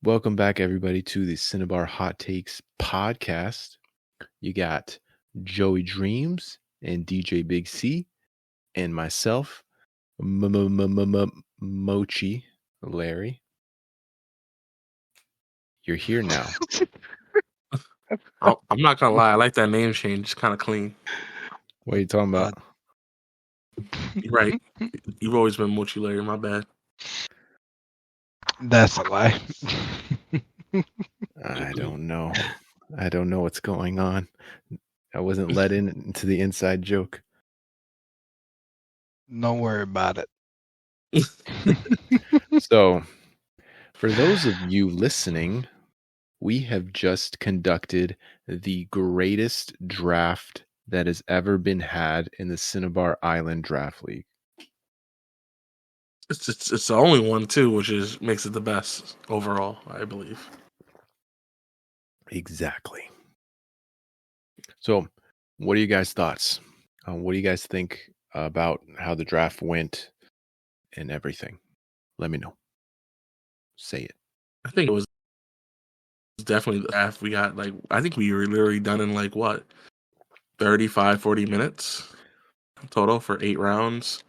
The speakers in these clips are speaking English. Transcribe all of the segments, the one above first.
Welcome back, everybody, to the Cinnabar Hot Takes podcast. You got Joey Dreams and DJ Big C, and myself, Mochi Larry. You're here now. I'm not gonna lie, I like that name change. It's kind of clean. What are you talking about? You're right. You've always been Mochi Larry. My bad. That's a lie. I don't know. I don't know what's going on. I wasn't let into the inside joke. Don't worry about it. So, for those of you listening, we have just conducted the greatest draft that has ever been had in the Cinnabar Island Draft League. It's the only one too, which makes it the best overall, I believe. Exactly. So, what are you guys' thoughts? What do you guys think about how the draft went and everything? Let me know. Say it. I think it was definitely the draft we got. I think we were literally done in 35, 40 minutes total for 8 rounds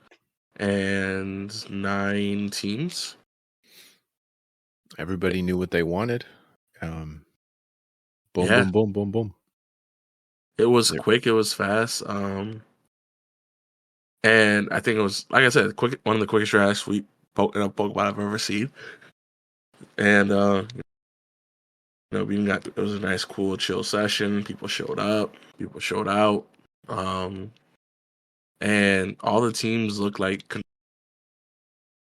and 9 teams. Everybody knew what they wanted. Boom, Yeah. boom, boom, boom, boom. It was quick. It was fast. And I think it was, like I said, one of the quickest drafts Pokemon I've ever seen. And we even it was a nice, cool, chill session. People showed up. People showed out. And all the teams looked like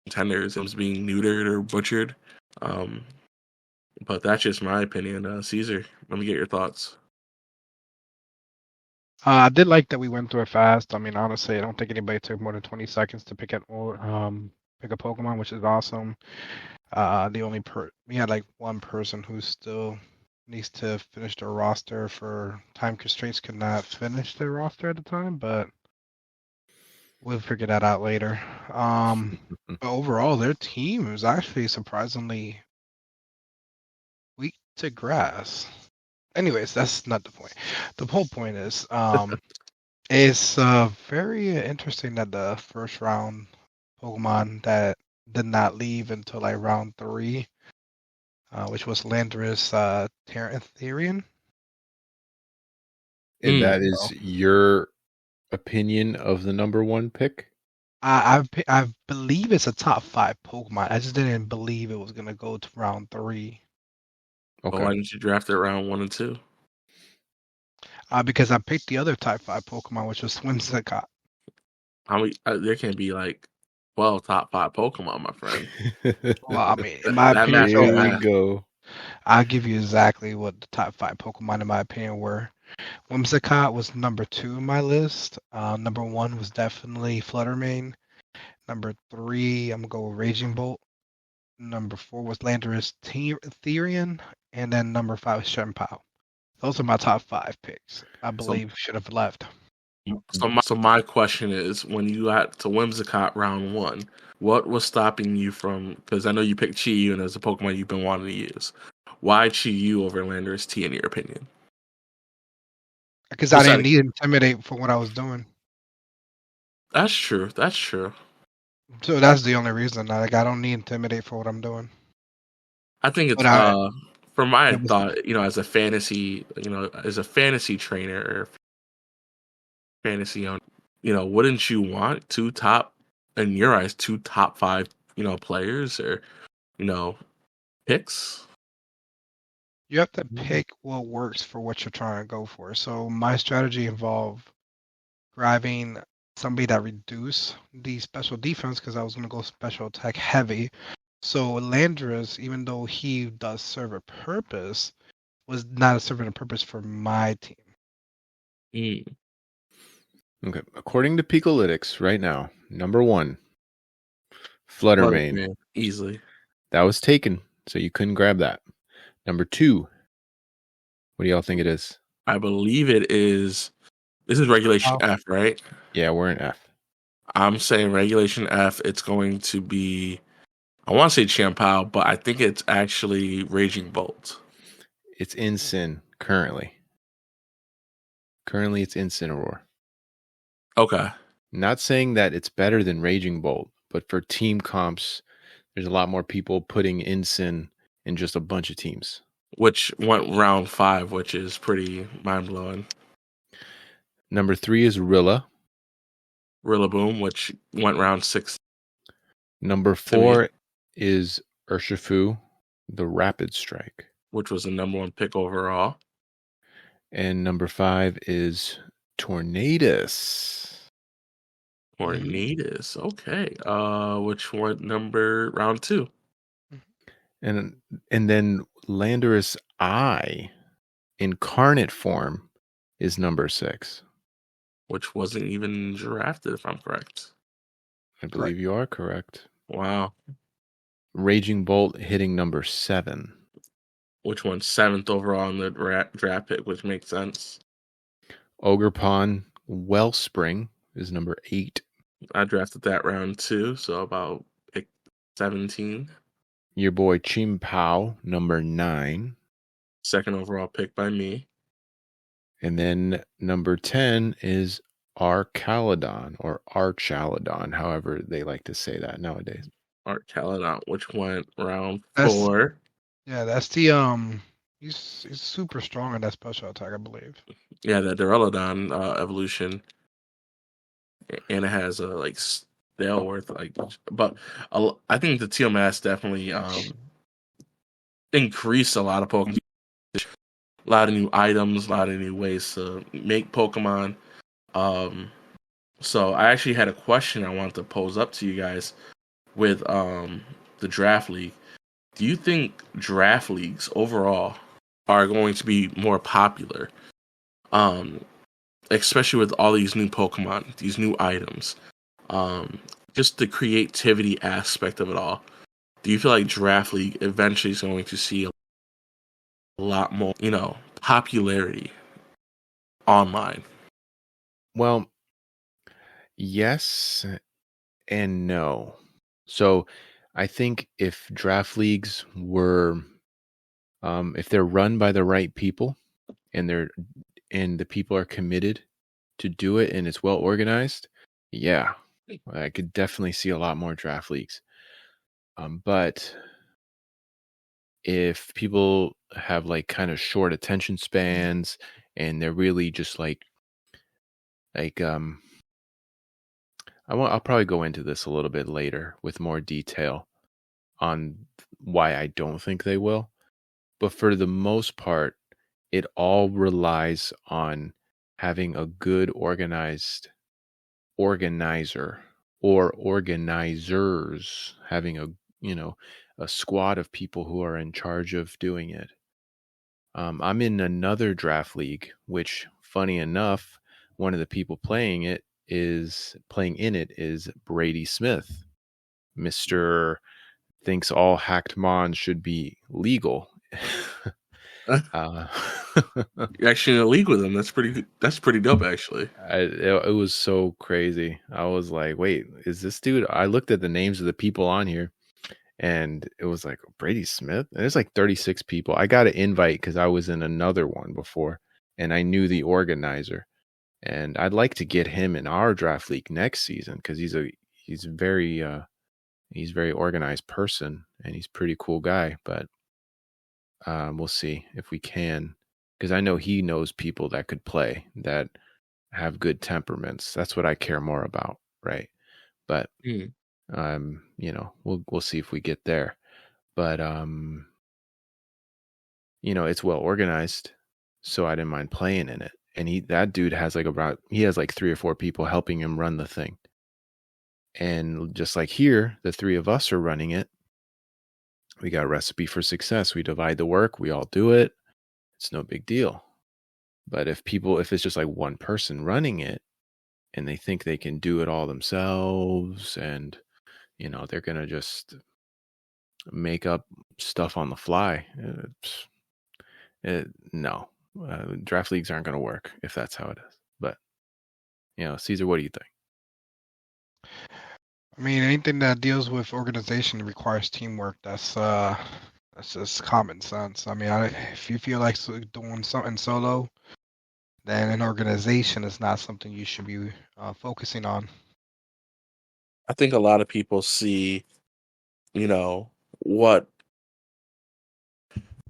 contenders. It was being neutered or butchered. But that's just my opinion. Caesar, let me get your thoughts. I did like that we went through it fast. I mean, honestly, I don't think anybody took more than 20 seconds to pick a Pokemon, which is awesome. We had one person who still needs to finish their roster for time constraints, could not finish their roster at the time, but we'll figure that out later. But overall, their team was actually surprisingly weak to grass. Anyways, that's not the point. The whole point is, it's very interesting that the first round Pokemon that did not leave until round 3, which was Landorus Therian. And that is your opinion of the number 1 pick? I believe it's a top 5 Pokemon. I just didn't believe it was gonna go to round 3. Okay. Why didn't you draft it round 1 and 2? Because I picked the other type 5 Pokemon, which was Whimsicott. There can't be 12 top 5 Pokemon, my friend. Well, I mean, in my opinion, here we go. I'll give you exactly what the top 5 Pokemon, in my opinion, were. Whimsicott was number 2 in my list. Number 1 was definitely Fluttermane. Number 3, I'm gonna go with Raging Bolt. Number 4 was Landorus Therian, and then number 5 was Shenpao. Those are my top 5 picks. I believe should have left. So my question is, when you got to Whimsicott round 1, what was stopping you from? Because I know you picked Chi-Yu, and as a Pokemon you've been wanting to use. Why Chi-Yu over Landorus T, in your opinion? Because I didn't need Intimidate for what I was doing. That's true. So that's the only reason. I don't need Intimidate for what I'm doing. I think it's from my thought, as a fantasy, as a fantasy trainer or fantasy owner, wouldn't you want 2 top 5, players or, picks? You have to pick what works for what you're trying to go for. So my strategy involved grabbing somebody that reduced the special defense because I was going to go special attack heavy. So Landorus, even though he does serve a purpose, was not serving a purpose for my team. Okay. According to Picolytics right now, number 1, Fluttermane. Easily. That was taken, so you couldn't grab that. Number 2, what do y'all think it is? I believe it is. This is Regulation F, right? Yeah, we're in F. I'm saying Regulation F. It's going to be I want to say Chien-Pao, but I think it's actually Raging Bolt. It's Incin currently. Currently, it's Incineroar. Okay. Not saying that it's better than Raging Bolt, but for team comps, there's a lot more people putting Incin in just a bunch of teams. Which went round 5, which is pretty mind-blowing. Number 3 is Rilla. Rillaboom, which went round 6. Number 4 is Urshifu, the Rapid Strike. Which was the number 1 pick overall. And number 5 is Tornadus. Tornadus, okay. Which went round 2. And then Landorus I, incarnate form, is number 6. Which wasn't even drafted, if I'm correct. I believe you are correct. Wow. Raging Bolt hitting number 7. Which went 7th overall in the draft pick, which makes sense. Ogerpon Wellspring is number 8. I drafted that round 2, so about pick 17. Your boy Chien-Pao, number 9. 2nd overall pick by me. And then number 10 is Archaludon, or Archaludon, however they like to say that nowadays. Archaludon, which went round 4. Yeah, that's the he's super strong in that special attack, I believe. Yeah, the Duraludon evolution, and it has a Staleworth, but I think the TMS definitely increased a lot of Pokemon, a lot of new items, a lot of new ways to make Pokemon. So I actually had a question I wanted to pose up to you guys with the draft league. Do you think draft leagues overall are going to be more popular? Especially with all these new Pokemon, these new items, just the creativity aspect of it all. Do you feel like Draft League eventually is going to see a lot more, popularity online? Well, yes and no. So I think if draft leagues were, if they're run by the right people and the people are committed to do it and it's well organized, yeah, I could definitely see a lot more draft leagues. But if people have like kind of short attention spans and they're really just I'll probably go into this a little bit later with more detail on why I don't think they will. But for the most part, it all relies on having a good organizer or organizers, having a squad of people who are in charge of doing it. I'm in another draft league, which, funny enough, one of the people playing in it is Brady Smith. Mr. thinks all hacked mons should be legal. You're actually in a league with him. That's pretty dope, actually. It was so crazy. I was like, wait, is this dude? I looked at the names of the people on here and it was like Brady Smith. And there's like 36 people. I got an invite because I was in another one before and I knew the organizer. And I'd like to get him in our draft league next season because he's a very organized person and he's a pretty cool guy. But we'll see if we can, because I know he knows people that could play that have good temperaments. That's what I care more about, right? But we'll see if we get there. But it's well organized, so I didn't mind playing in it. And that dude has like 3 or 4 people helping him run the thing. And just like here, the 3 of us are running it. We got a recipe for success. We divide the work. We all do it. It's no big deal. But if it's just like one person running it and they think they can do it all themselves and, they're going to just make up stuff on the fly. No, draft leagues aren't going to work if that's how it is. But, Caesar, what do you think? I mean, anything that deals with organization requires teamwork. That's just common sense. I mean, if you feel like doing something solo, then an organization is not something you should be focusing on. I think a lot of people see, what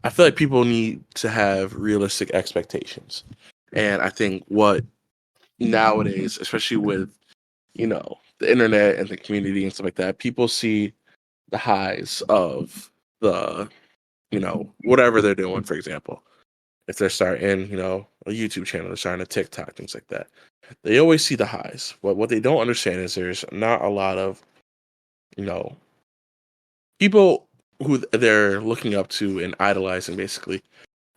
I feel like people need to have realistic expectations. And I think what nowadays, especially with, the internet and the community and stuff like that, people see the highs of the, whatever they're doing, for example. If they're starting, a YouTube channel, they're starting a TikTok, things like that. They always see the highs. What they don't understand is there's not a lot of, people who they're looking up to and idolizing, basically.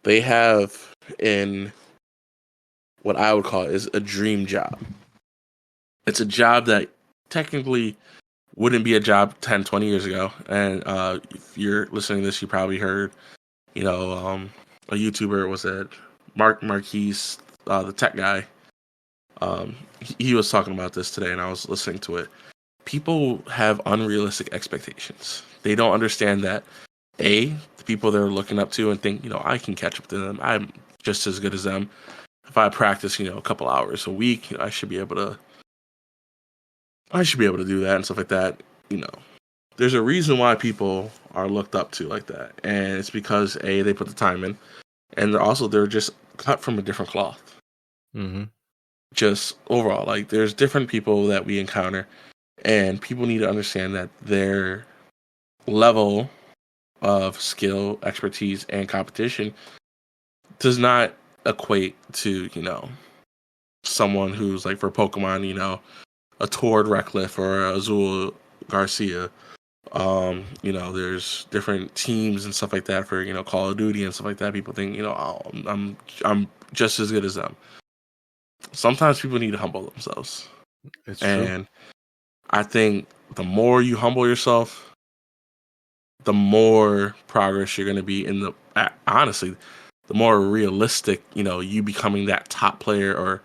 They have in what I would call is a dream job. It's a job that technically wouldn't be a job 10, 20 years ago. And if you're listening to this, you probably heard, a YouTuber, was it Marquise, the tech guy. He was talking about this today, and I was listening to it. People have unrealistic expectations. They don't understand that, the people they're looking up to and think, I can catch up to them. I'm just as good as them. If I practice, a couple hours a week, I should be able to do that and stuff like that. There's a reason why people are looked up to like that. And it's because they put the time in, and they're just cut from a different cloth. Mm-hmm. Just overall, like, there's different people that we encounter, and people need to understand that their level of skill, expertise, and competition does not equate to, someone who's, like, for Pokemon, a Tord Reckliffe or a Azul Garcia. There's different teams and stuff like that for, Call of Duty and stuff like that. People think, I'm just as good as them. Sometimes people need to humble themselves. It's and true. I think the more you humble yourself, the more progress you're going to be in honestly, the more realistic, you becoming that top player or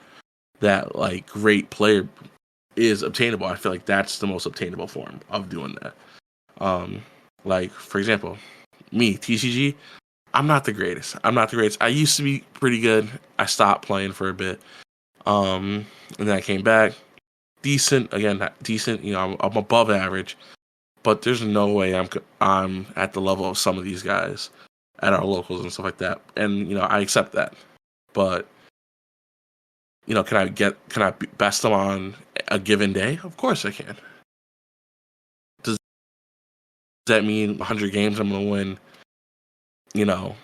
that, like, great player is obtainable. I feel like that's the most obtainable form of doing that. Like, for example, me, TCG, I'm not the greatest. I used to be pretty good. I stopped playing for a bit. And then I came back. Decent, again, not decent. I'm above average, but there's no way I'm at the level of some of these guys at our locals and stuff like that. And I accept that. But can I best them on a given day? Of course I can. Does that mean 100 games I'm going to win,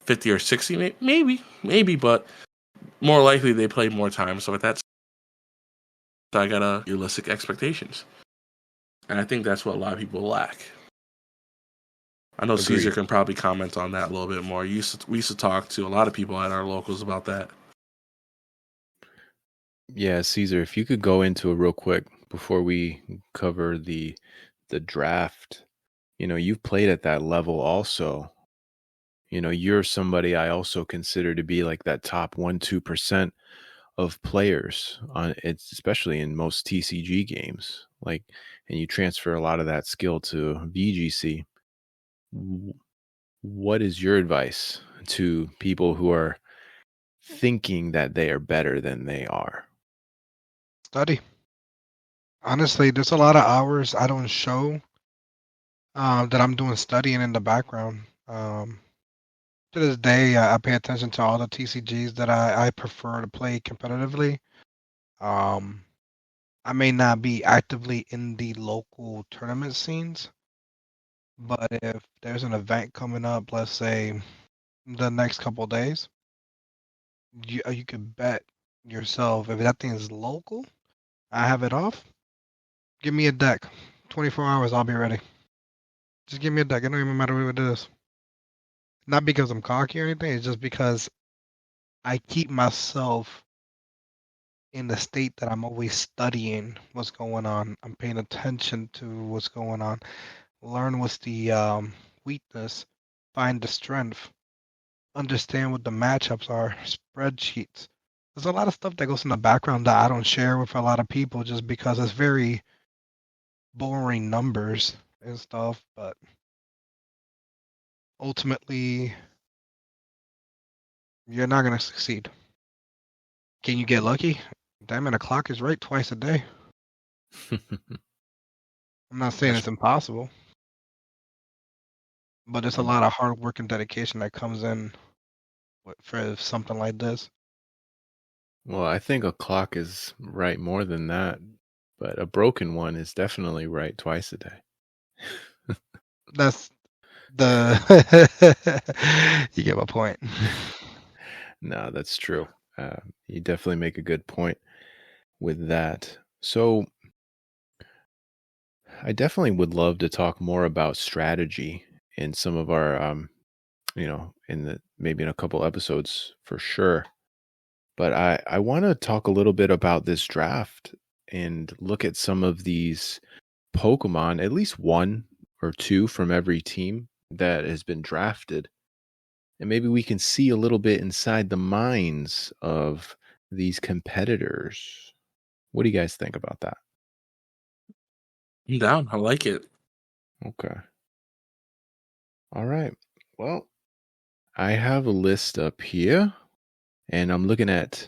50 or 60? Maybe, but more likely they play more time. So with that, I got realistic expectations. And I think that's what a lot of people lack. I know Agreed. Caesar can probably comment on that a little bit more. We used to talk to a lot of people at our locals about that. Yeah, Caesar, if you could go into it real quick before we cover the draft. You've played at that level also. You're somebody I also consider to be like that top 1-2% of players on it's especially in most TCG games. Like, and you transfer a lot of that skill to VGC. What is your advice to people who are thinking that they are better than they are? Study. Honestly, there's a lot of hours I don't show that I'm doing studying in the background. To this day, I pay attention to all the TCGs that I prefer to play competitively. I may not be actively in the local tournament scenes, but if there's an event coming up, let's say the next couple of days, you could bet yourself if that thing is local, I have it off. Give me a deck. 24 hours, I'll be ready. Just give me a deck. It don't even matter what it is. Not because I'm cocky or anything. It's just because I keep myself in the state that I'm always studying what's going on. I'm paying attention to what's going on. Learn what's the weakness. Find the strength. Understand what the matchups are. Spreadsheets. There's a lot of stuff that goes in the background that I don't share with a lot of people just because it's very boring numbers and stuff, but ultimately, you're not gonna succeed. Can you get lucky? Damn it, a clock is right twice a day. I'm not saying it's impossible, but it's a lot of hard work and dedication that comes in for something like this. Well, I think a clock is right more than that, but a broken one is definitely right twice a day. That's the you get my point. No, that's true. You definitely make a good point with that. So I definitely would love to talk more about strategy in some of our, in the maybe in a couple episodes for sure. But I want to talk a little bit about this draft and look at some of these Pokemon, at least one or two from every team that has been drafted. And maybe we can see a little bit inside the minds of these competitors. What do you guys think about that? I'm down. I like it. Okay. All right. Well, I have a list up here, and I'm looking at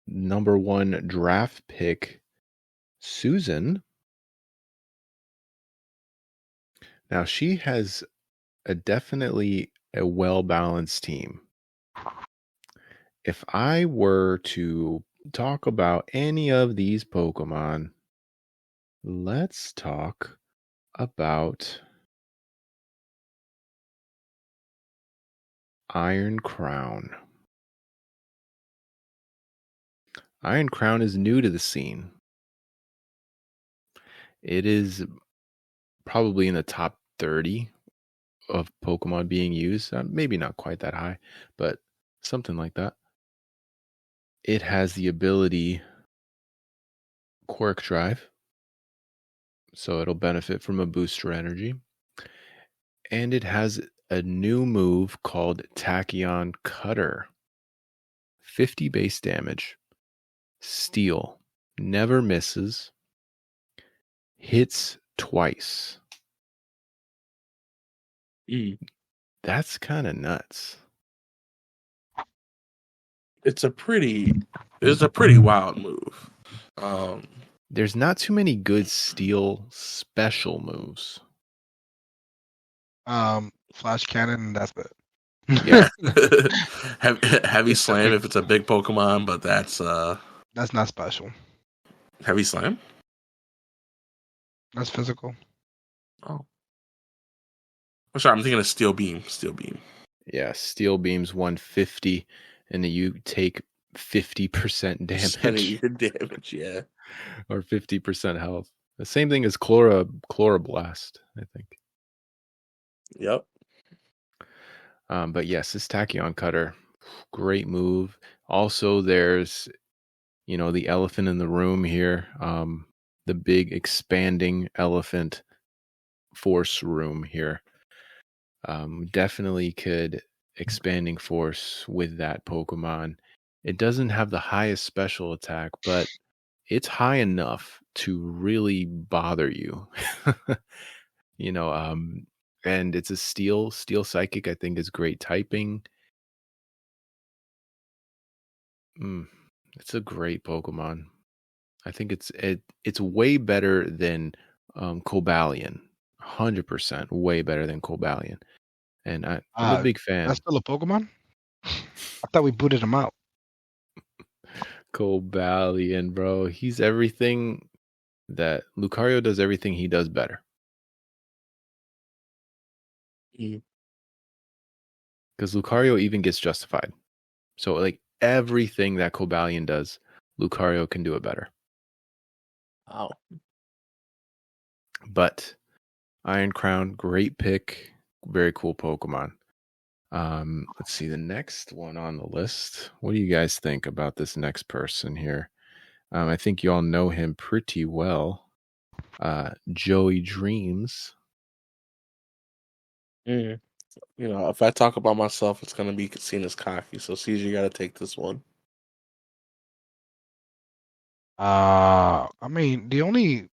number 1 draft pick, Susan. Now, she has definitely a well-balanced team. If I were to talk about any of these Pokemon, let's talk about Iron Crown. Iron Crown is new to the scene. It is probably in the top 30 of Pokemon being used. Maybe not quite that high, but something like that. It has the ability Quirk Drive, so it'll benefit from a booster energy. And it has a new move called Tachyon Cutter. 50 base damage, steel, never misses, hits twice. That's kind of nuts. It's a pretty wild move. There's not too many good steel special moves. Flash cannon, and that's it. Yeah. Heavy slam if it's a big Pokemon, but that's not special. Heavy slam? That's physical. Oh. I'm sorry, I'm thinking of Steel Beam. Steel Beam. Yeah, Steel Beam's 150, and you take 50% damage. Your damage, yeah. Or 50% health. The same thing as Chloroblast, I think. Yep. But yes, this Tachyon Cutter, great move. Also, there's, the elephant in the room here. The big expanding elephant force room here. Definitely could expanding force with that Pokemon. It doesn't have the highest special attack, but it's high enough to really bother you. And it's a steel psychic. I think is great typing. It's a great Pokemon. I think it's way better than Cobalion. 100% way better than Cobalion. And I'm a big fan. That's still a Pokemon? I thought we booted him out. Cobalion, bro. He's everything that Lucario does, everything he does better. Because Lucario even gets justified. So, like, everything that Cobalion does, Lucario can do it better. Wow. But Iron Crown, great pick. Very cool Pokemon. Let's see the next one on the list. What do you guys think about this next person here? I think you all know him pretty well. Joey Dreams. If I talk about myself, it's gonna be seen as cocky. So Caesar, you gotta take this one. I mean, the only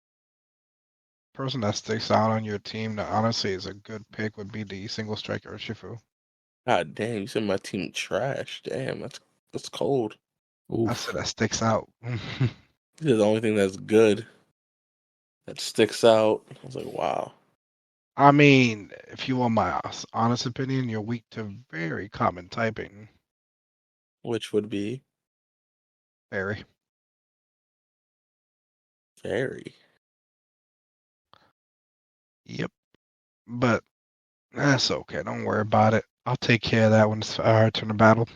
person that sticks out on your team that honestly is a good pick would be the single striker Shifu. God damn, you said my team trash. Damn, that's cold. Oof. I said that sticks out. This is the only thing that's good that sticks out. I was like, wow. I mean, if you want my honest opinion, you're weak to very common typing. Which would be Very. very. Yep. But that's okay. Don't worry about it. I'll take care of that when it's our turn to battle.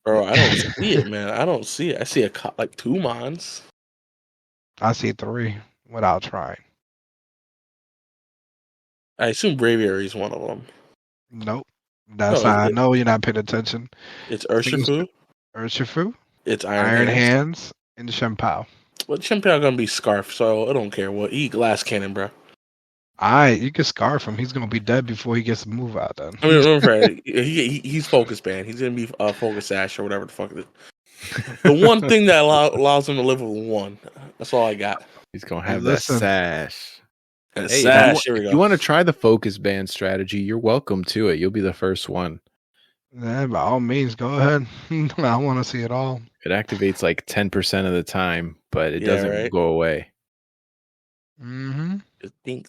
Bro, I don't see it, man. I don't see it. I see like 2 Mons. I see 3 without trying. I assume Braviary is one of them. Nope. That's how I know you're not paying attention. It's Urshifu. It's Iron Hands and Shenpao. Well, Shenpao gonna be Scarf, so I don't care what. He glass cannon, bro. You can scarf him. He's gonna be dead before he gets a move out. Then I mean, remember, he's Focus Band. He's gonna be Focus Sash or whatever the fuck it is. The one thing that allows him to live with 1. That's all I got. He's gonna have that sash. Hey, sash. If you want to try the Focus Band strategy, you're welcome to it. You'll be the first one. Yeah, by all means, go ahead. I want to see it all. It activates like 10% of the time, but it doesn't go away. Mm-hmm. Just think.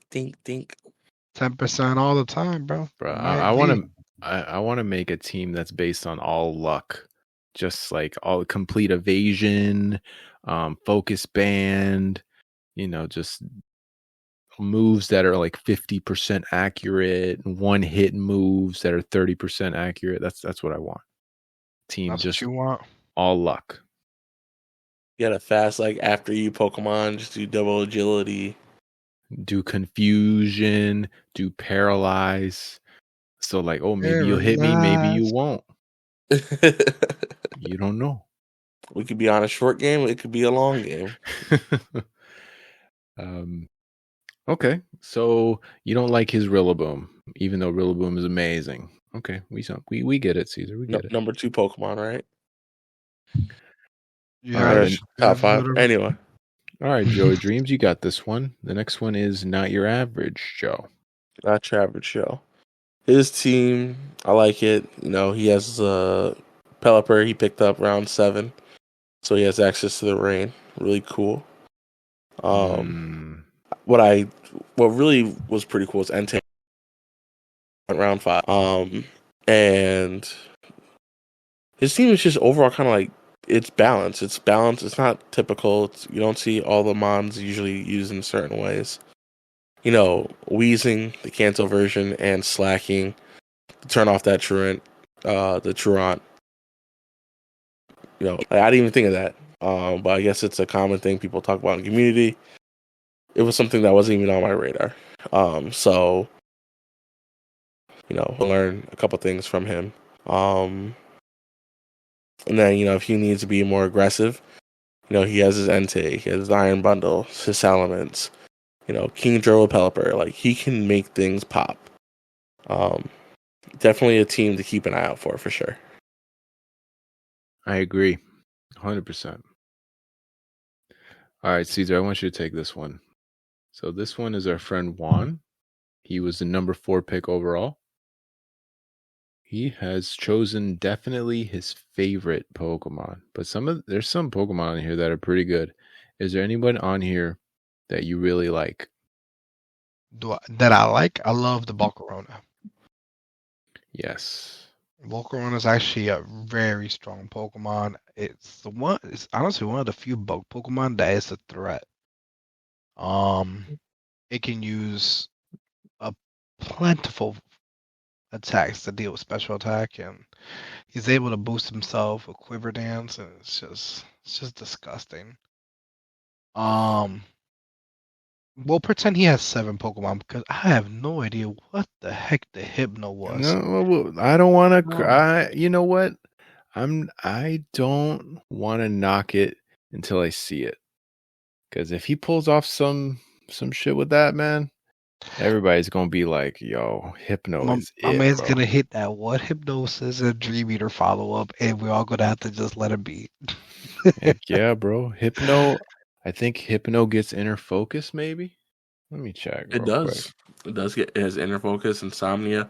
10% all the time, bro. I want to make a team that's based on all luck, just like all complete evasion, Focus Band. Just moves that are like 50% accurate, one hit moves that are 30% accurate. That's what I want. Team that's just what you want. All luck. You got a fast like after you Pokemon, just do double agility. Do confusion, do paralyze. So like, oh, maybe you'll hit me, maybe you won't. You don't know. We could be on a short game, it could be a long game. Okay, so you don't like his Rillaboom, even though Rillaboom is amazing. Okay, we get it, Caesar. We get it. Number 2 Pokemon, right? Yeah. Top 5. Anyway. All right, Joey Dreams, you got this one. The next one is Not Your Average Joe. Not Your Average Joe. His team, I like it. He has Pelipper he picked up round 7. So he has access to the rain. Really cool. What really was pretty cool is Entei round 5. And his team is just overall kind of like it's balanced. It's not typical. You don't see all the mons usually used in certain ways. Wheezing, the cancel version, and slacking to turn off that Truant, the Truant. I didn't even think of that. But I guess it's a common thing people talk about in the community. It was something that wasn't even on my radar. So we'll learn a couple things from him. And then, if he needs to be more aggressive, he has his Entei, he has his Iron Bundle, his Salamence, King Drow Pelipper. Like, he can make things pop. Definitely a team to keep an eye out for sure. I agree. 100%. All right, Caesar, I want you to take this one. So this one is our friend Juan. He was the number 4 pick overall. He has chosen definitely his favorite Pokemon, but there's some Pokemon on here that are pretty good. Is there anyone on here that you really like? That I like? I love the Volcarona. Yes. Volcarona is actually a very strong Pokemon. It's honestly one of the few bug Pokemon that is a threat. It can use a plentiful attacks to deal with special attack, and he's able to boost himself with Quiver Dance, and it's just disgusting. We'll pretend he has 7 Pokemon because I have no idea what the heck the Hypno was. No, I don't want to. You know what? I don't want to knock it until I see it, because if he pulls off some shit with that, man, everybody's gonna be like, "Yo, Hypno is it." My man's gonna hit that what Hypnosis and Dream Eater follow up, and we're all gonna have to just let it be. Heck yeah, bro. Hypno. I think Hypno gets Inner Focus, maybe. Let me check It real quick. does. It has Inner Focus, Insomnia,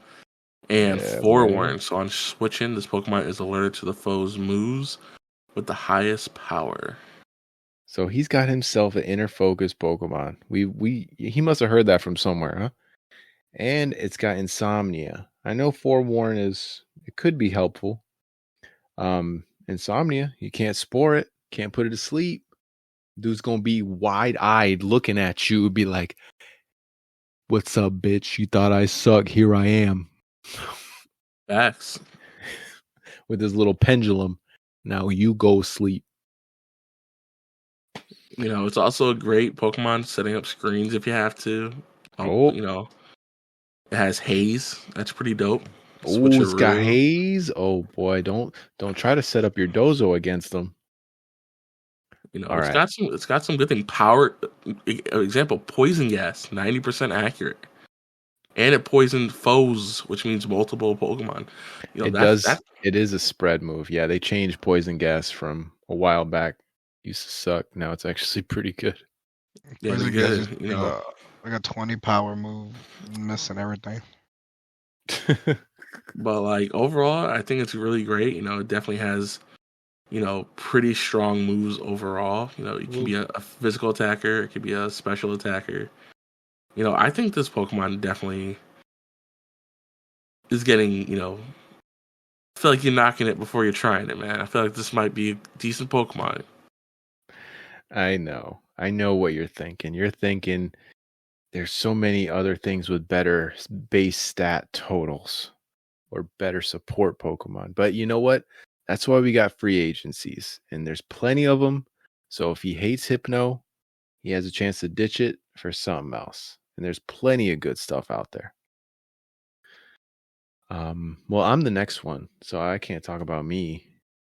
and Yeah, boy. Forewarn. So on switching, this Pokemon is alerted to the foe's moves with the highest power. So he's got himself an Inner Focus Pokemon. He must have heard that from somewhere, huh? And it's got Insomnia. I know Forewarn it could be helpful. Insomnia, you can't spore it, can't put it to sleep. Dude's gonna be wide-eyed looking at you, be like, "What's up, bitch? You thought I suck? Here I am." Facts. With his little pendulum. Now you go sleep. It's also a great Pokemon setting up screens if you have to. Oh. It has Haze. That's pretty dope. Oh, it's got Haze. Oh boy, don't try to set up your dozo against them. It's got some good thing. Power example, poison gas, 90% accurate. And it poisoned foes, which means multiple Pokemon. It is a spread move. Yeah, they changed poison gas from a while back. Used to suck. Now it's actually pretty good. Yeah, poison gas like a 20 power move, missing everything. But like overall, I think it's really great. It definitely has, pretty strong moves overall. It can be a physical attacker, it could be a special attacker. I think this Pokemon definitely is getting, I feel like you're knocking it before you're trying it, man. I feel like this might be a decent Pokemon. I know what you're thinking. You're thinking there's so many other things with better base stat totals or better support Pokemon. But you know what? That's why we got free agencies, and there's plenty of them. So if he hates Hypno, he has a chance to ditch it for something else. And there's plenty of good stuff out there. Well, I'm the next one, so I can't talk about me.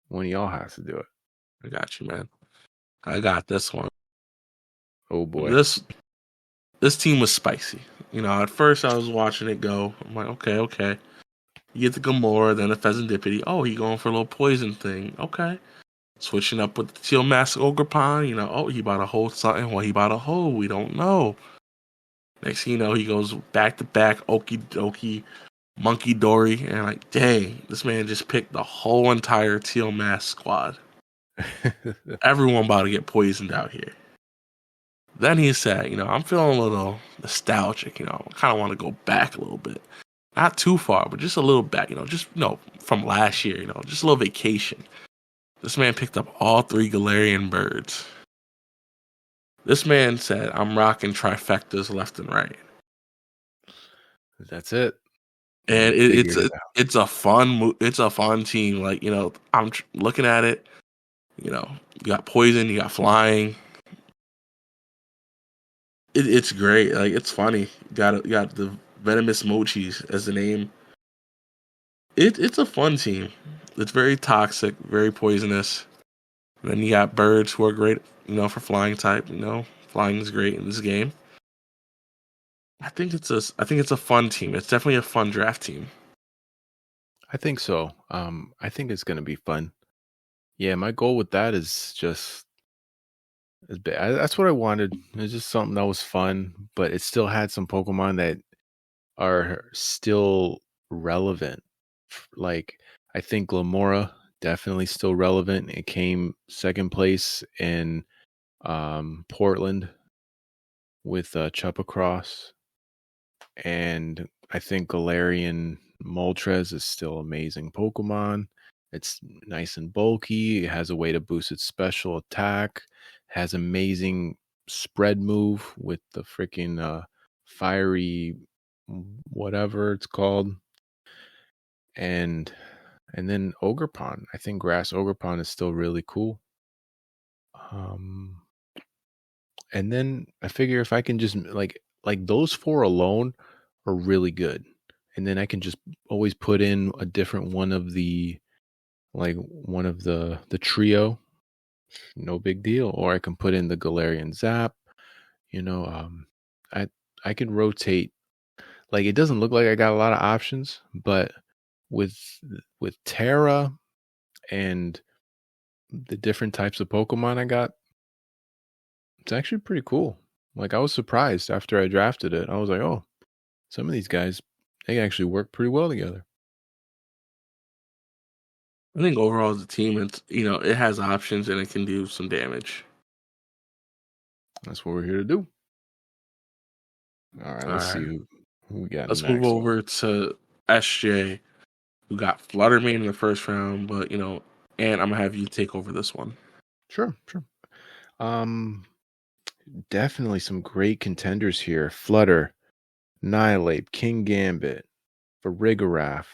One of y'all has to do it. I got you, man. I got this one. Oh boy. This team was spicy. At first I was watching it go. I'm like, okay. You get the Gamora, then the Pheasantipity. Oh, he going for a little poison thing. Okay. Switching up with the Teal Mask Ogerpon. Oh, he about to hold something. What he about to hold? We don't know. Next thing you know, he goes back to back, Okie dokie, Monkey Dory. And I'm like, dang, this man just picked the whole entire Teal Mask squad. Everyone about to get poisoned out here. Then he said, I'm feeling a little nostalgic. I kind of want to go back a little bit. Not too far, but just a little back, from last year, just a little vacation. This man picked up all 3 Galarian birds. This man said, I'm rocking trifectas left and right. That's it. And it's a fun team. Like, I'm looking at it. You got poison, you got flying. It's great. Like, it's funny. You got the Venomous Mochis as the name. It's a fun team. It's very toxic, very poisonous. And then you got birds who are great, for flying type. Flying is great in this game. I think it's a fun team. It's definitely a fun draft team. I think so. I think it's gonna be fun. Yeah, my goal with that is just that's what I wanted. It's just something that was fun, but it still had some Pokemon that are still relevant. Like, I think Glamora definitely still relevant. It came second place in Portland with Chupacross, and I think Galarian Moltres is still amazing Pokemon. It's nice and bulky. It has a way to boost its special attack. Has amazing spread move with the freaking fiery whatever it's called. And then Ogerpon. I think Grass Ogerpon is still really cool. And then I figure if I can just like those 4 alone are really good. And then I can just always put in a different one of the trio. No big deal. Or I can put in the Galarian Zap. I can rotate. Like, it doesn't look like I got a lot of options, but with Terra and the different types of Pokemon I got, it's actually pretty cool. Like, I was surprised after I drafted it. I was like, oh, some of these guys, they actually work pretty well together. I think overall as a team, it has options and it can do some damage. That's what we're here to do. All right, let's see who we got Let's next. move over to SJ, who got Fluttermane in the first round, but and I'm gonna have you take over this one. Sure. Definitely some great contenders here. Flutter, Nihilate, King Gambit, Farigiraf,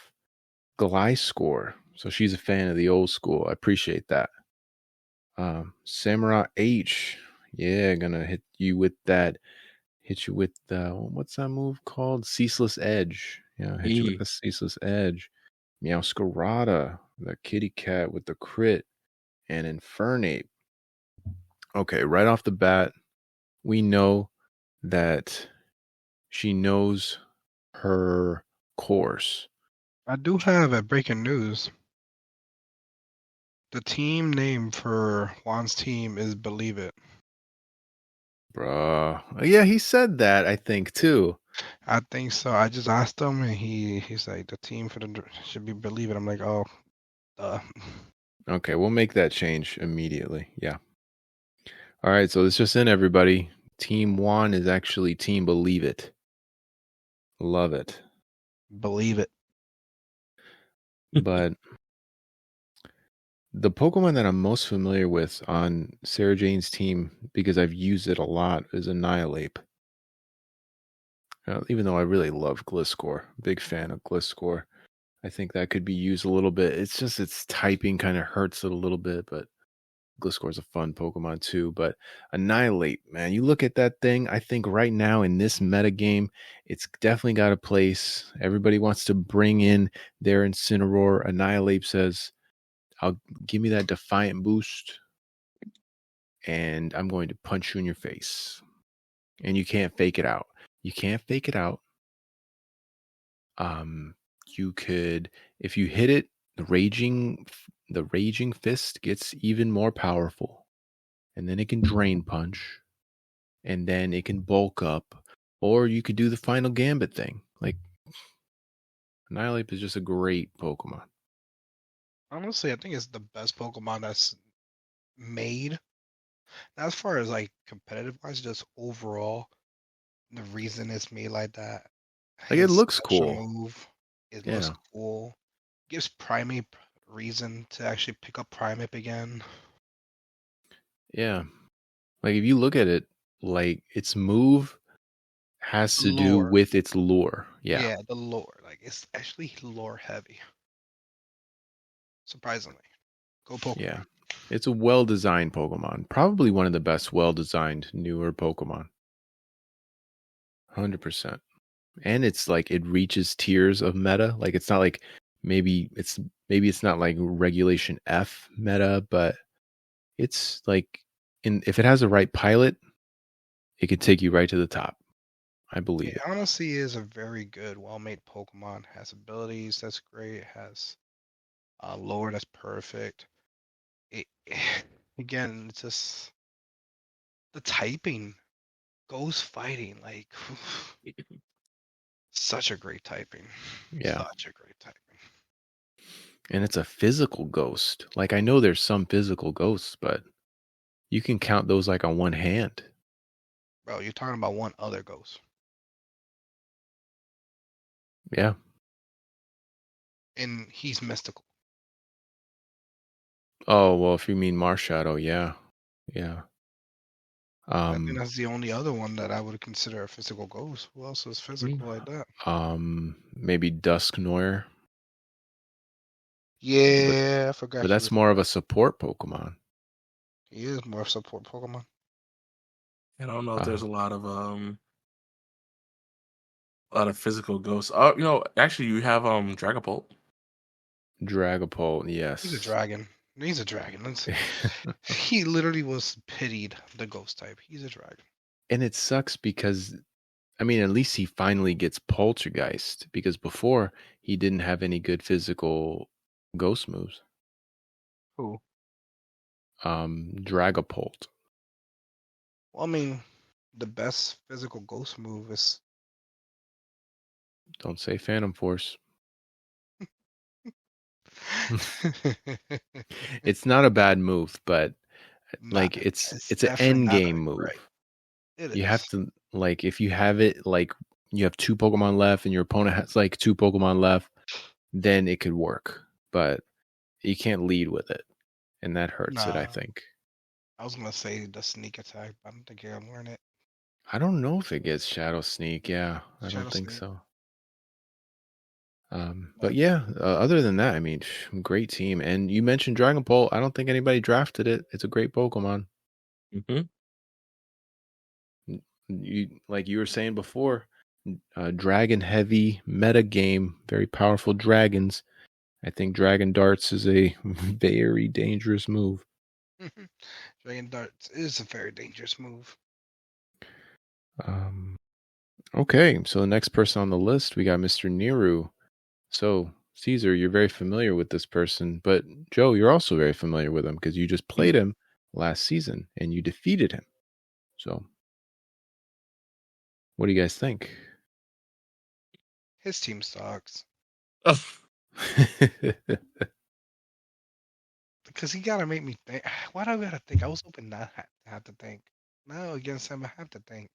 Gliscor. So she's a fan of the old school. I appreciate that. Samurai H. Yeah, gonna hit you with what's that move called? Ceaseless Edge. Yeah, hit you with the Ceaseless Edge. Meowscarada, the kitty cat with the crit, and Infernape. Okay, right off the bat, we know that she knows her course. I do have a breaking news. The team name for Juan's team is Believe It. Bruh. Yeah, he said that, I think, too. I think so. I just asked him, and he's like, the team for the should be Believe It. I'm like, oh, Okay, we'll make that change immediately. Yeah. All right, so it's just in, everybody. Team Juan is actually Team Believe It. Love it. Believe it. But the Pokemon that I'm most familiar with on Sarah Jane's team, because I've used it a lot, is Annihilate. Even though I really love Gliscor. Big fan of Gliscor. I think that could be used a little bit. It's just its typing kind of hurts it a little bit, but Gliscor is a fun Pokemon too. But Annihilate, man, you look at that thing. I think right now in this meta game, it's definitely got a place. Everybody wants to bring in their Incineroar. Annihilate says, "I'll give me that Defiant boost, and I'm going to punch you in your face." And you can't fake it out. You can't fake it out. You could, if you hit it, the raging fist gets even more powerful, and then it can drain punch, and then it can bulk up, or you could do the final gambit thing. Like, Annihilate is just a great Pokemon. Honestly, I think it's the best Pokemon that's made. Not as far as like competitive wise, just overall, the reason it's made like that. Like, it His looks special cool. move, it Yeah. looks cool. Gives Primeape reason to actually pick up Primeape again. Yeah. Like, if you look at it, like, its move has to do Lore. with its lore. Yeah. Yeah, the lore. Like, it's actually lore heavy. Surprisingly. Go Pokemon. Yeah. It's a well-designed Pokemon. Probably one of the best well-designed newer Pokemon. 100%. And it's like it reaches tiers of meta. Like, it's not like maybe it's not like regulation F meta, but it's like if it has the right pilot, it could take you right to the top. I believe It honestly is a very good, well-made Pokemon. Has abilities that's great. Has lore that's perfect. Again, it's just the typing, ghost fighting, like such a great typing. Yeah. Such a great typing. And it's a physical ghost. Like, I know there's some physical ghosts, but you can count those like on one hand. Bro, you're talking about one other ghost. Yeah. And he's mystical. Oh, well, if you mean Marshadow, yeah. Yeah. I think that's the only other one that I would consider a physical ghost. Who else is physical like that? Maybe Dusknoir. Yeah, I forgot. But that's more of a support Pokemon. He is more support Pokemon. I don't know if there's a lot of physical ghosts. Oh, actually, you have Dragapult. Dragapult, yes. He's a dragon. He's a dragon. Let's see. He literally was pitied the ghost type. He's a dragon. And it sucks because, I mean, at least he finally gets Poltergeist, because before he didn't have any good physical ghost moves. Who? Dragapult. Well, I mean, the best physical ghost move is. Don't say Phantom Force. It's not a bad move, but like it's an definitely end not game right. move. It You is. have to, like, if you have it, like, you have 2 Pokemon left and your opponent has like 2 Pokemon left, then it could work. But you can't lead with it, and that hurts it, I Nah, think. I was gonna say the sneak attack, but I don't think you're gonna learn it. I don't know if it gets Shadow Sneak. Yeah, I Shadow don't think Sneak. so. But yeah, other than that, I mean, great team. And you mentioned Dragon Ball. I don't think anybody drafted it. It's a great Pokemon. Mm-hmm. You, like you were saying before, dragon heavy meta game, very powerful dragons. I think Dragon Darts is a very dangerous move. Dragon Darts is a very dangerous move. Okay, so the next person on the list, we got Mr. Niru. So, Caesar, you're very familiar with this person, but Joe, you're also very familiar with him because you just played him last season and you defeated him. So, what do you guys think? His team sucks. Because he gotta make me think. Why do I gotta think? I was hoping not to have to think. Now against him, I have to think.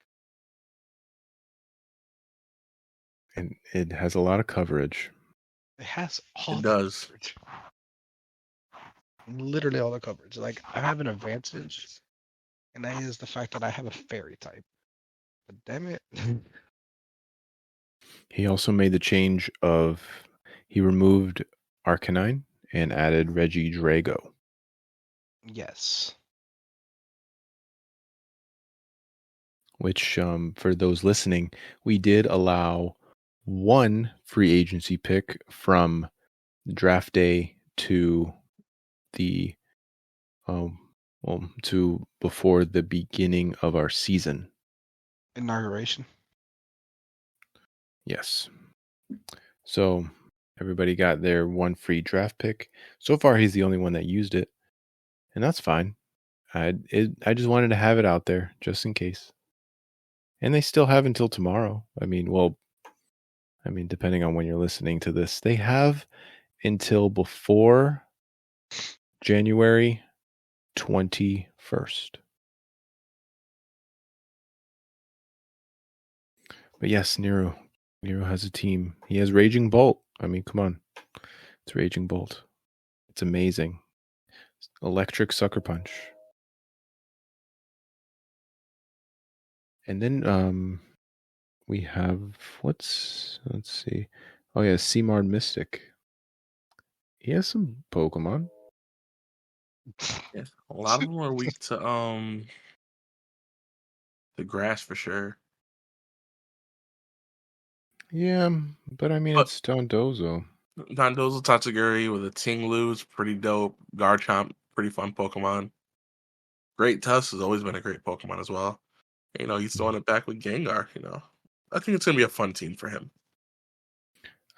And it has a lot of coverage. It has all It the does. coverage. Literally all the coverage. Like, I have an advantage, and that is the fact that I have a fairy type. But damn it. He also made the change of he removed Arcanine and added Regidrago. Yes. Which, for those listening, we did allow one free agency pick from draft day to the to before the beginning of our season. Inauguration. Yes. So everybody got their one free draft pick. So far, he's the only one that used it, and that's fine. I just wanted to have it out there just in case. And they still have until tomorrow. I mean, depending on when you're listening to this, they have until before January 21st. But yes, Nero has a team. He has Raging Bolt. I mean, come on. It's Raging Bolt. It's amazing. Electric Sucker Punch. And then we have let's see. Oh yeah, Seamard Mystic. He has some Pokemon. Yes, a lot of them are weak to the grass for sure. Yeah, but I mean, it's Dondozo. Dondozo Tatsuguri with a Tinglu is pretty dope. Garchomp, pretty fun Pokemon. Great Tusk has always been a great Pokemon as well. He's throwing it back with Gengar. I think it's gonna be a fun team for him.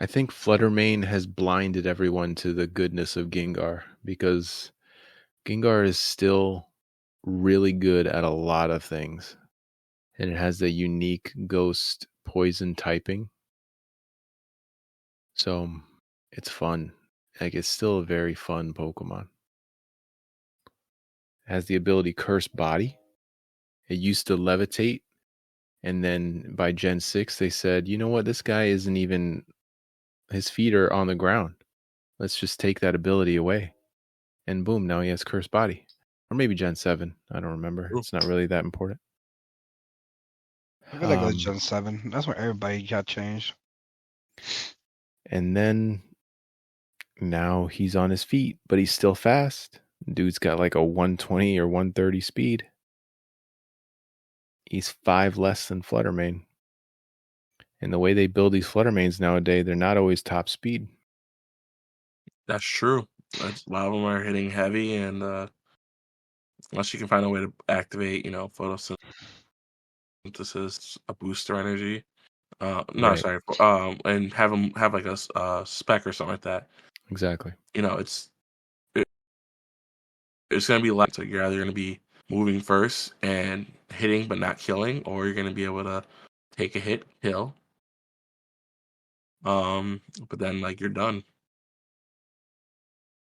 I think Fluttermane has blinded everyone to the goodness of Gengar because Gengar is still really good at a lot of things. And it has the unique ghost poison typing. So it's fun. Like, it's still a very fun Pokemon. It has the ability Curse Body. It used to levitate. And then by Gen 6, they said, you know what? This guy isn't even, his feet are on the ground. Let's just take that ability away. And boom, now he has Curse Body. Or maybe Gen 7. I don't remember. It's not really that important. I feel like it was Gen 7. That's when everybody got changed. And then now he's on his feet, but he's still fast. Dude's got like a 120 or 130 speed. He's 5 less than Fluttermane. And the way they build these Fluttermanes nowadays, they're not always top speed. That's true. A lot of them are hitting heavy, and unless you can find a way to activate, photosynthesis, a booster energy. Right. Sorry. And have them have like a spec or something like that. Exactly. It's gonna be like, so you're either gonna be moving first and hitting but not killing, or you're going to be able to take a hit, kill, but then like you're done.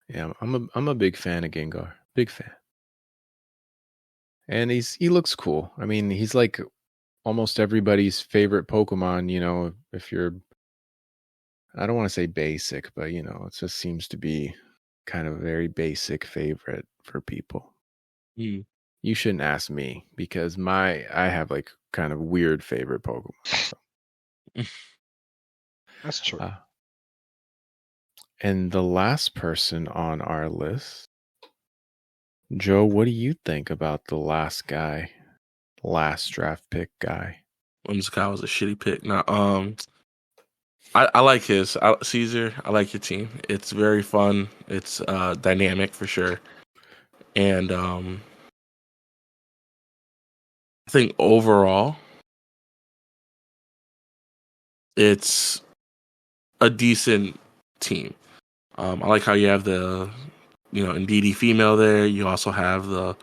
Yeah, I'm a big fan of Gengar. Big fan. And he looks cool. I mean, he's like almost everybody's favorite Pokemon, if you're, I don't want to say basic, but it just seems to be kind of a very basic favorite for people. Mm. You shouldn't ask me because I have like kind of weird favorite Pokemon. So. That's true. And the last person on our list, Joe, what do you think about the last guy, last draft pick guy? Whimsicott was a shitty pick. Now, I like his Caesar. I like your team. It's very fun. It's dynamic for sure, and I think overall it's a decent team. I like how you have the Indeedee female there. You also have the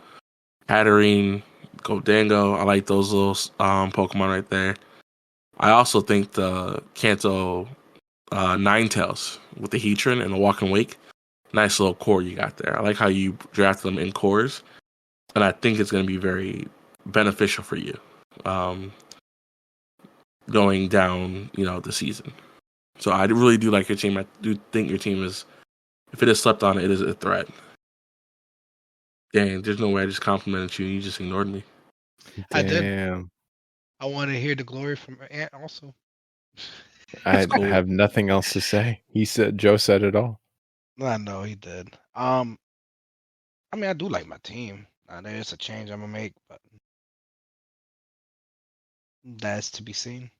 Hatterene, Gholdengo. I like those little Pokemon right there. I also think the Kanto Ninetales with the Heatran and the Walk and Wake, nice little core you got there. I like how you draft them in cores, and I think it's going to be very beneficial for you going down, the season. So I really do like your team. I do think your team is, if it is slept on, it is a threat. Dang, there's no way I just complimented you and you just ignored me. Damn. I did. I want to hear the glory from Ant also. I have nothing else to say. Joe said it all. I know he did. I mean, I do like my team. There is a change I'm gonna make, but that's to be seen.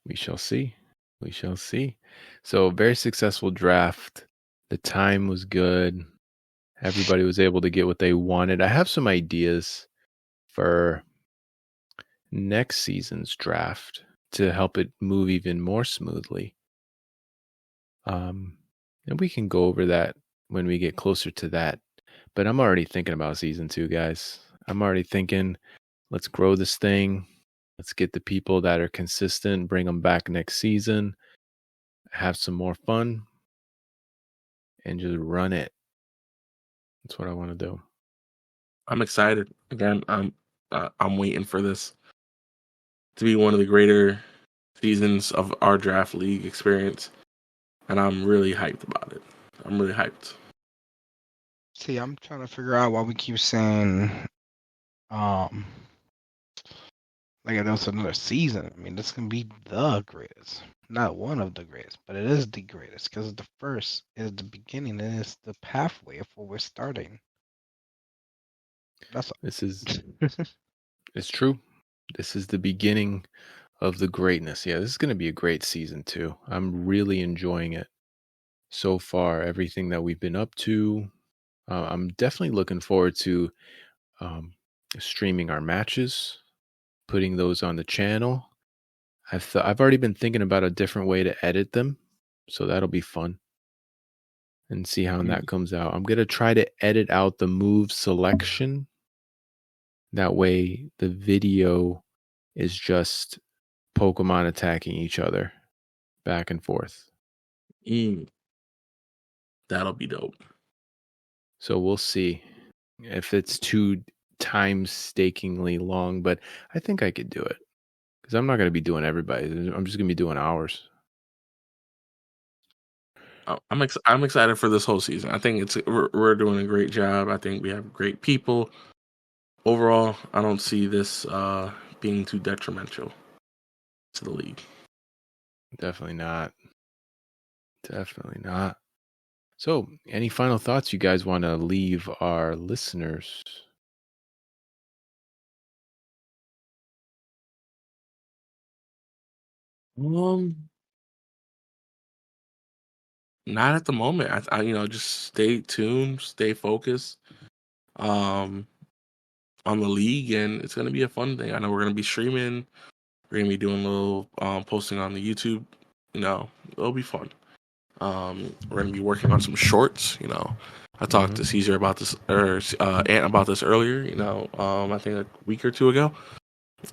We shall see. We shall see. So, very successful draft. The time was good. Everybody was able to get what they wanted. I have some ideas for next season's draft to help it move even more smoothly. And we can go over that when we get closer to that. But I'm already thinking about season 2, guys. I'm already thinking, let's grow this thing. Let's get the people that are consistent, bring them back next season, have some more fun, and just run it. That's what I want to do. I'm excited. Again, I'm waiting for this to be one of the greater seasons of our draft league experience, and I'm really hyped about it. I'm really hyped. See, I'm trying to figure out why we keep saying, like if there's another season. I mean, this can be the greatest, not one of the greatest, but it is the greatest because the first is the beginning and it's the pathway of where we're starting. That's This is it's true. This is the beginning of the greatness. Yeah, this is going to be a great season 2. I'm really enjoying it so far. Everything that we've been up to. I'm definitely looking forward to streaming our matches, putting those on the channel. I've already been thinking about a different way to edit them, so that'll be fun. And see how that comes out. I'm gonna try to edit out the move selection. That way, the video is just Pokemon attacking each other back and forth. That'll be dope. So we'll see if it's too time-stakingly long, but I think I could do it because I'm not going to be doing everybody. I'm just going to be doing ours. I'm excited for this whole season. I think we're doing a great job. I think we have great people. Overall, I don't see this being too detrimental to the league. Definitely not. Definitely not. So, any final thoughts you guys want to leave our listeners? Not at the moment. I just stay tuned, stay focused, on the league, and it's gonna be a fun thing. I know we're gonna be streaming. We're gonna be doing a little posting on the YouTube. It'll be fun. We're gonna be working on some shorts. I talked to Caesar about this, or Ant about this earlier. I think a week or two ago.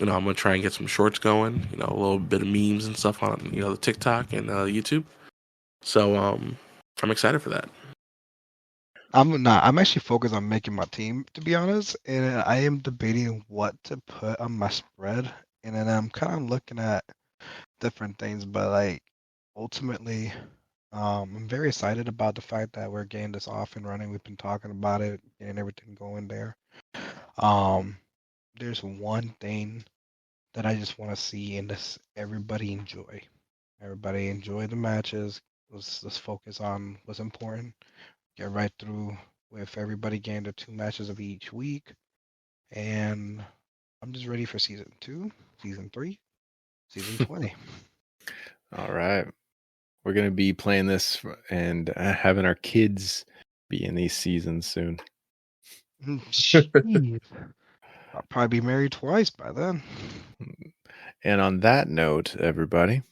I'm gonna try and get some shorts going. A little bit of memes and stuff on the TikTok and YouTube. So I'm excited for that. I'm not. I'm actually focused on making my team, to be honest, and I am debating what to put on my spread, and then I'm kind of looking at different things, but like ultimately, I'm very excited about the fact that we're getting this off and running. We've been talking about it, getting everything going there. There's one thing that I just want to see in this: everybody enjoy. Everybody enjoy the matches. Let's focus on what's important. Get right through with everybody getting the 2 matches of each week. And I'm just ready for season 2, season 3, season 20. All right. We're going to be playing this and having our kids be in these seasons soon. Jeez. I'll probably be married twice by then. And on that note, everybody,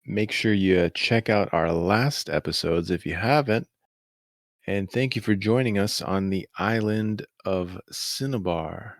make sure you check out our last episodes if you haven't. And thank you for joining us on the island of Cinnabar.